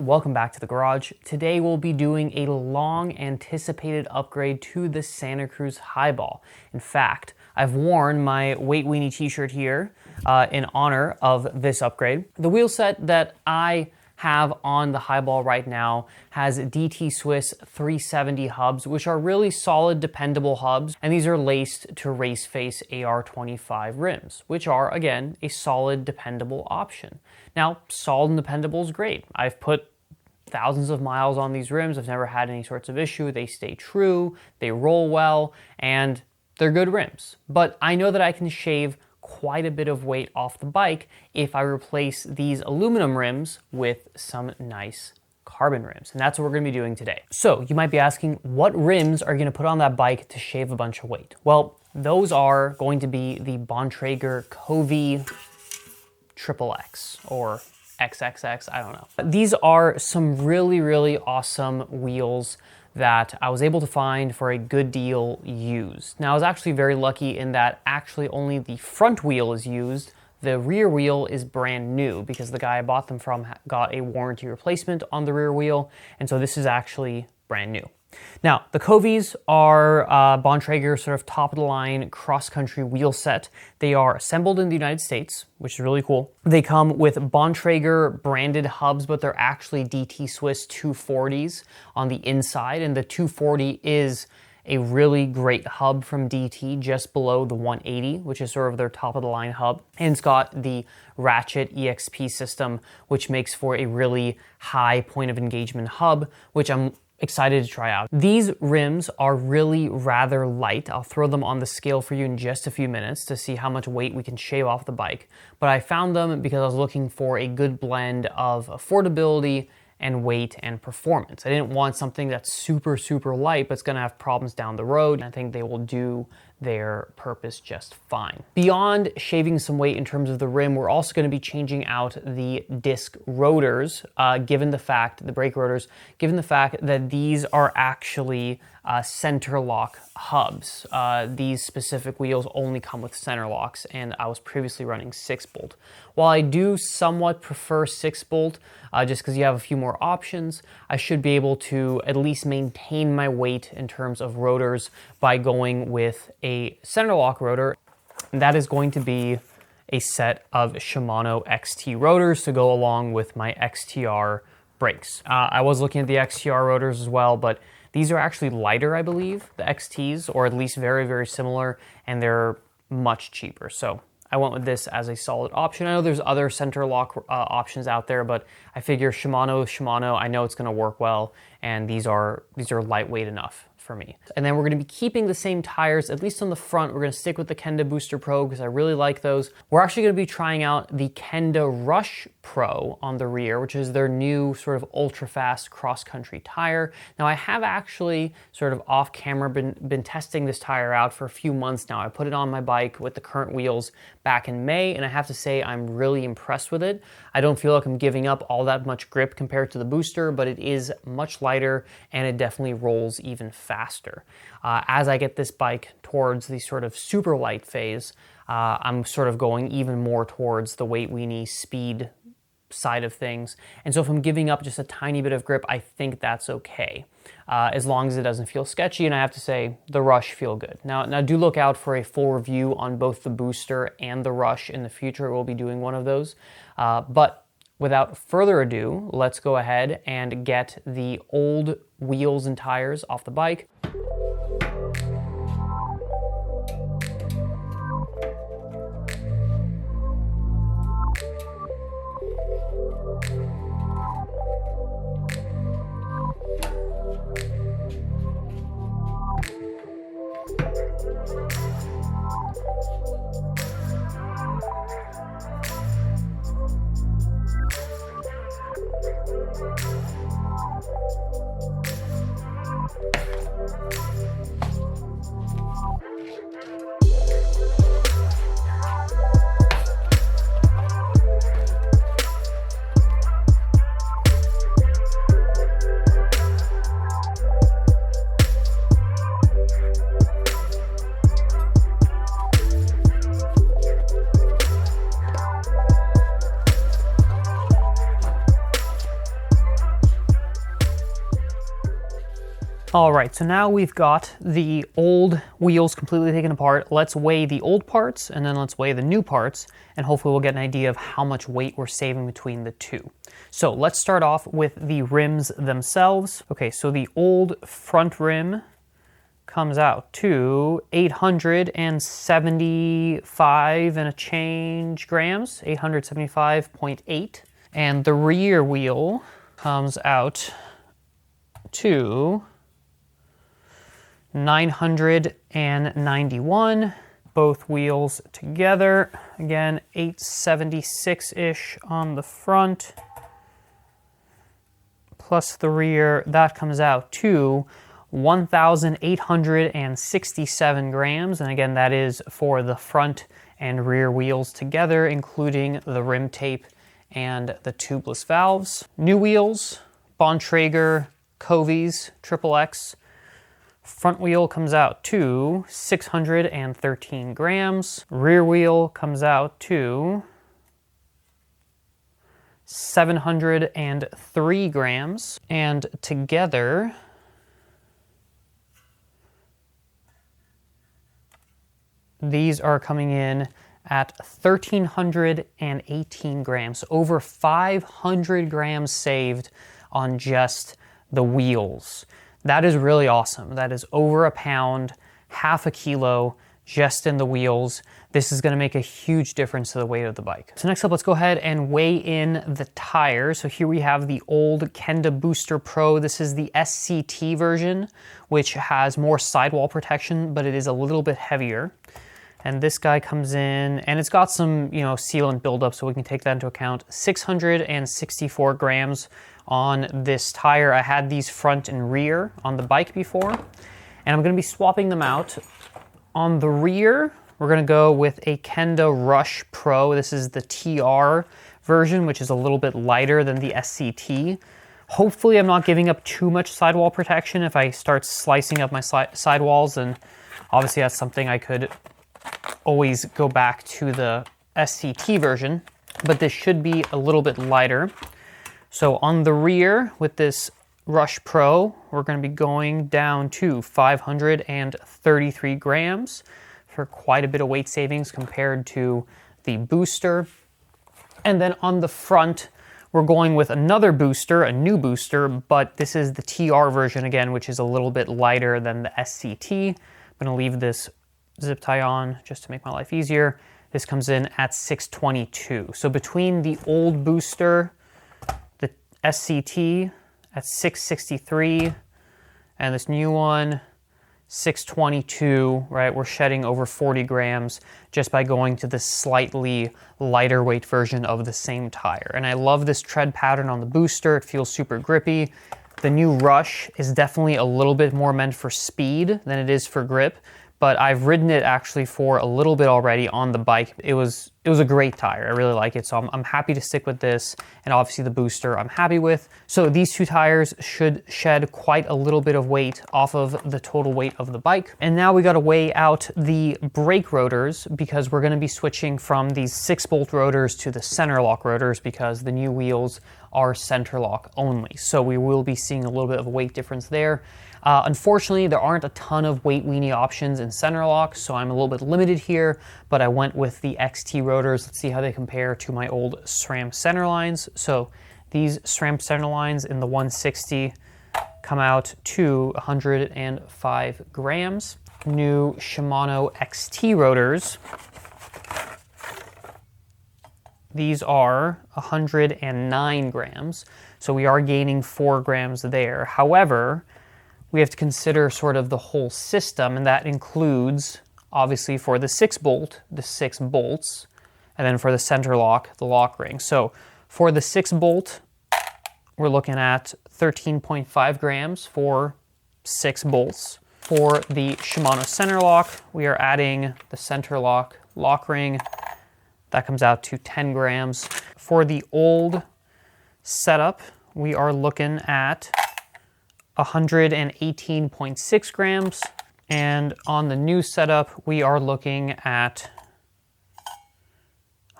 welcome back to the garage. Today we'll be doing a long anticipated upgrade to the Santa Cruz Highball. In fact, I've worn my Wait Weenie t-shirt here in honor of this upgrade. The wheel set that I have on the Highball right now has DT Swiss 370 hubs, which are really solid, dependable hubs, and these are laced to RaceFace AR25 rims, which are, again, a solid, dependable option. Now, solid and dependable is great. I've put thousands of miles on these rims. I've never had any sorts of issue. They stay true, they roll well, and they're good rims. But I know that I can shave quite a bit of weight off the bike if I replace these aluminum rims with some nice carbon rims, and that's what we're going to be doing today. So you might be asking, what rims are you going to put on that bike to shave a bunch of weight? Well, those are going to be the Bontrager Kovee XXX or XXX, I don't know. These are some really awesome wheels that I was able to find for a good deal used. Now, I was actually very lucky in that actually only the front wheel is used. The rear wheel is brand new because the guy I bought them from got a warranty replacement on the rear wheel, and so this is actually brand new. Now, the Kovees are Bontrager sort of top-of-the-line cross-country wheel set. They are assembled in the United States, which is really cool. They come with Bontrager branded hubs, but they're actually DT Swiss 240s on the inside, and the 240 is a really great hub from DT just below the 180, which is sort of their top-of-the-line hub. And it's got the ratchet EXP system, which makes for a really high point of engagement hub, which I'm excited to try out. These rims are really rather light. I'll throw them on the scale for you in just a few minutes to see how much weight we can shave off the bike. But I found them because I was looking for a good blend of affordability and weight and performance. I didn't want something that's super light, but it's gonna have problems down the road. I think they will do their purpose just fine. Beyond shaving some weight in terms of the rim, we're also going to be changing out the disc rotors, given the fact that these are actually center lock hubs. These specific wheels only come with center locks, and I was previously running 6-bolt. While I do somewhat prefer 6-bolt, just because you have a few more options, I should be able to at least maintain my weight in terms of rotors by going with a center lock rotor. And that is going to be a set of Shimano XT rotors to go along with my XTR brakes. I was looking at the XTR rotors as well, but these are actually lighter, I believe, the XTs, or at least very similar, and they're much cheaper. So I went with this as a solid option. I know there's other center lock options out there, but I figure Shimano, I know it's gonna work well, and these are lightweight enough for me. And then we're gonna be keeping the same tires, at least on the front. We're gonna stick with the Kenda Booster Pro because I really like those. We're actually gonna be trying out the Kenda Rush Pro on the rear, which is their new sort of ultra-fast cross-country tire. Now, I have actually sort of off-camera been testing this tire out for a few months now. I put it on my bike with the current wheels back in May, and I have to say I'm really impressed with it. I don't feel like I'm giving up all that much grip compared to the Booster, but it is much lighter, and it definitely rolls even faster. As I get this bike towards the sort of super light phase, I'm sort of going even more towards the Wait Weenie speed side of things. And so if I'm giving up just a tiny bit of grip, I think that's okay, as long as it doesn't feel sketchy. And I have to say, the Rush feel good. Now do look out for a full review on both the Booster and the Rush in the future. We'll be doing one of those. But without further ado, let's go ahead and get the old wheels and tires off the bike. All right, so now we've got the old wheels completely taken apart. Let's weigh the old parts and then let's weigh the new parts, and hopefully we'll get an idea of how much weight we're saving between the two. So let's start off with the rims themselves. Okay, so the old front rim comes out to 875 and a change grams, 875.8. And the rear wheel comes out to 991, both wheels together. Again, 876-ish on the front, plus the rear, that comes out to 1,867 grams. And again, that is for the front and rear wheels together, including the rim tape and the tubeless valves. New wheels, Bontrager Kovee XXX. Front wheel comes out to 613 grams. Rear wheel comes out to 703 grams. And together, these are coming in at 1,318 grams. Over 500 grams saved on just the wheels. That is really awesome. That is over a pound, half a kilo just in the wheels. This is going to make a huge difference to the weight of the bike. So next up, let's go ahead and weigh in the tires. So here we have the old Kenda Booster Pro. This is the SCT version, which has more sidewall protection, but it is a little bit heavier. And this guy comes in, and it's got some, sealant buildup, so we can take that into account. 664 grams on this tire. I had these front and rear on the bike before, and I'm going to be swapping them out. On the rear, we're going to go with a Kenda Rush Pro. This is the TR version, which is a little bit lighter than the SCT. Hopefully, I'm not giving up too much sidewall protection if I start slicing up my sidewalls, and obviously that's something I could always go back to the SCT version, but this should be a little bit lighter. So on the rear with this Rush Pro, we're going to be going down to 533 grams for quite a bit of weight savings compared to the Booster. And then on the front, we're going with another booster, a new booster, but this is the TR version again, which is a little bit lighter than the SCT. I'm going to leave this zip tie on just to make my life easier. This comes in at 622. So between the old booster, the SCT at 663, and this new one, 622, right? We're shedding over 40 grams just by going to the slightly lighter weight version of the same tire. And I love this tread pattern on the booster. It feels super grippy. The new Rush is definitely a little bit more meant for speed than it is for grip, but I've ridden it actually for a little bit already on the bike. It was a great tire. I really like it, so I'm happy to stick with this, and obviously the booster I'm happy with. So these two tires should shed quite a little bit of weight off of the total weight of the bike. And now we gotta weigh out the brake rotors, because we're gonna be switching from these 6-bolt rotors to the center lock rotors, because the new wheels are center lock only. So we will be seeing a little bit of a weight difference there. Unfortunately, there aren't a ton of weight weenie options in center lock, so I'm a little bit limited here, but I went with the XT rotors. Let's see how they compare to my old SRAM center lines. So these SRAM center lines in the 160 come out to 105 grams. New Shimano XT rotors, these are 109 grams, so we are gaining 4 grams there. However, we have to consider sort of the whole system, and that includes, obviously, for the 6-bolt, the 6 bolts, and then for the center lock, the lock ring. So for the 6-bolt, we're looking at 13.5 grams for 6 bolts. For the Shimano center lock, we are adding the center lock ring. That comes out to 10 grams. For the old setup, we are looking at 118.6 grams. And on the new setup, we are looking at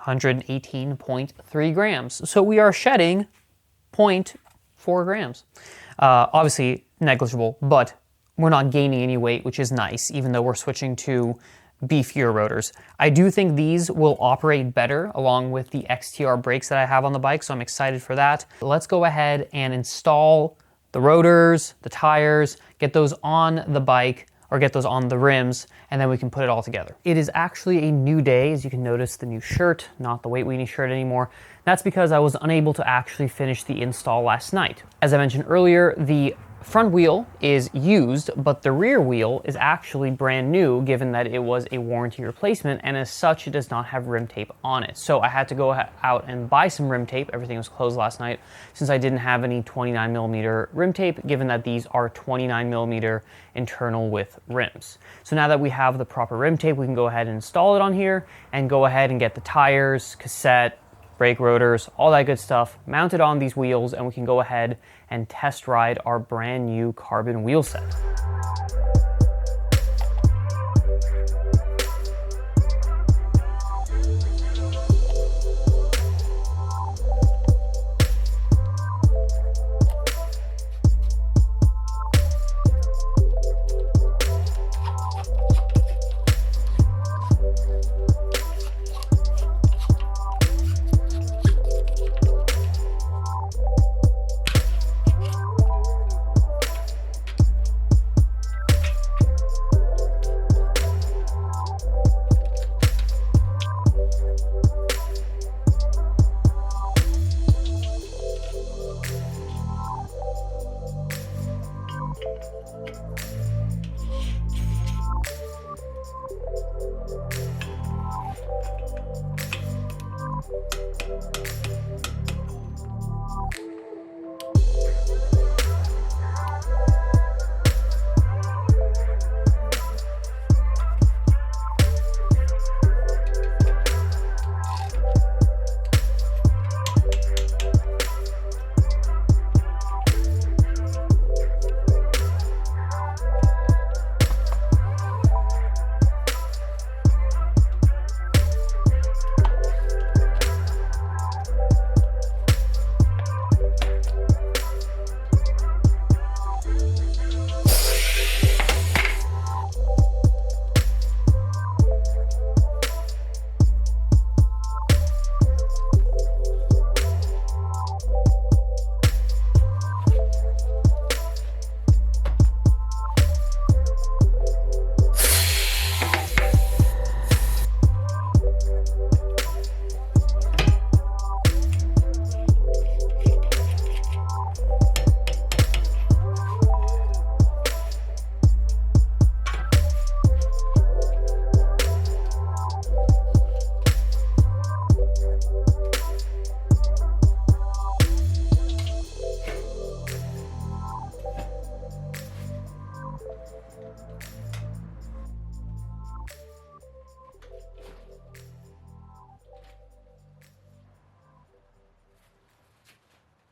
118.3 grams. So we are shedding 4 grams. Obviously negligible, but we're not gaining any weight, which is nice, even though we're switching to beefier rotors. I do think these will operate better along with the XTR brakes that I have on the bike, so I'm excited for that. Let's go ahead and install the rotors, the tires, get those on the bike, or get those on the rims, and then we can put it all together. It is actually a new day, as you can notice the new shirt, not the Weight Weenie shirt anymore. That's because I was unable to actually finish the install last night. As I mentioned earlier, the front wheel is used, but the rear wheel is actually brand new, given that it was a warranty replacement, and as such, it does not have rim tape on it. So I had to go out and buy some rim tape. Everything was closed last night, since I didn't have any 29mm rim tape, given that these are 29mm internal width rims. So now that we have the proper rim tape, we can go ahead and install it on here, and go ahead and get the tires, cassette, brake rotors, all that good stuff mounted on these wheels, and we can go ahead and test ride our brand new carbon wheel set.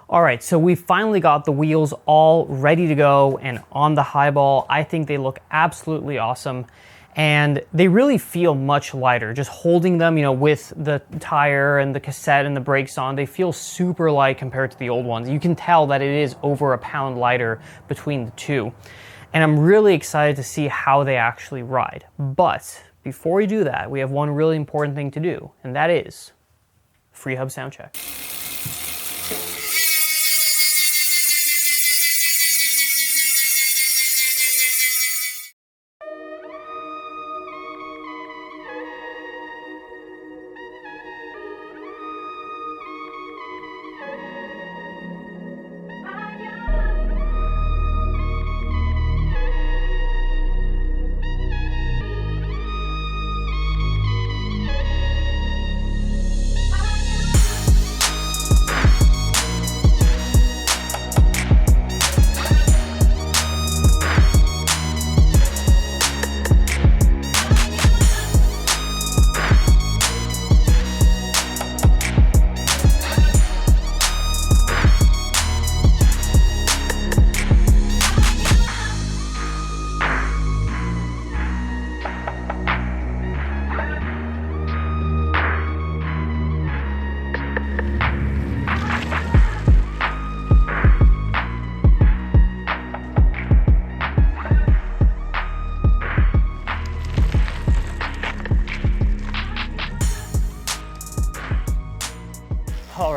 All right, so we finally got the wheels all ready to go and on the Highball. I think they look absolutely awesome, and they really feel much lighter. Just holding them, you know, with the tire and the cassette and the brakes on, they feel super light compared to the old ones. You can tell that it is over a pound lighter between the two. And I'm really excited to see how they actually ride. But before we do that, we have one really important thing to do, and that is Freehub Soundcheck.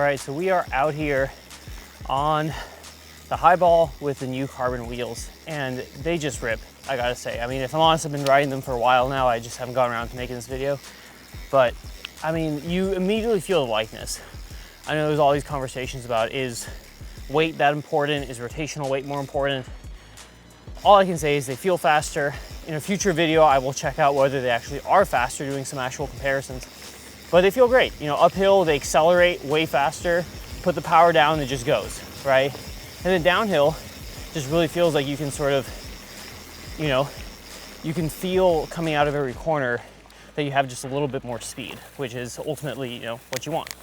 right, so we are out here on the Highball with the new carbon wheels, and they just rip, I gotta say. I mean, if I'm honest, I've been riding them for a while now. I just haven't gotten around to making this video. But, I mean, you immediately feel the likeness. I know there's all these conversations about, is weight that important? Is rotational weight more important? All I can say is they feel faster. In a future video, I will check out whether they actually are faster, doing some actual comparisons. But they feel great. You know, uphill, they accelerate way faster, put the power down, and it just goes, right? And then downhill, just really feels like you can sort of, you know, you can feel coming out of every corner that you have just a little bit more speed, which is ultimately, you know, what you want.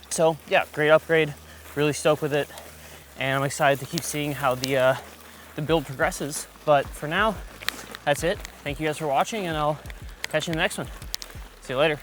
So yeah, great upgrade, really stoked with it. And I'm excited to keep seeing how the build progresses. But for now, that's it. Thank you guys for watching, and I'll catch you in the next one. See you later.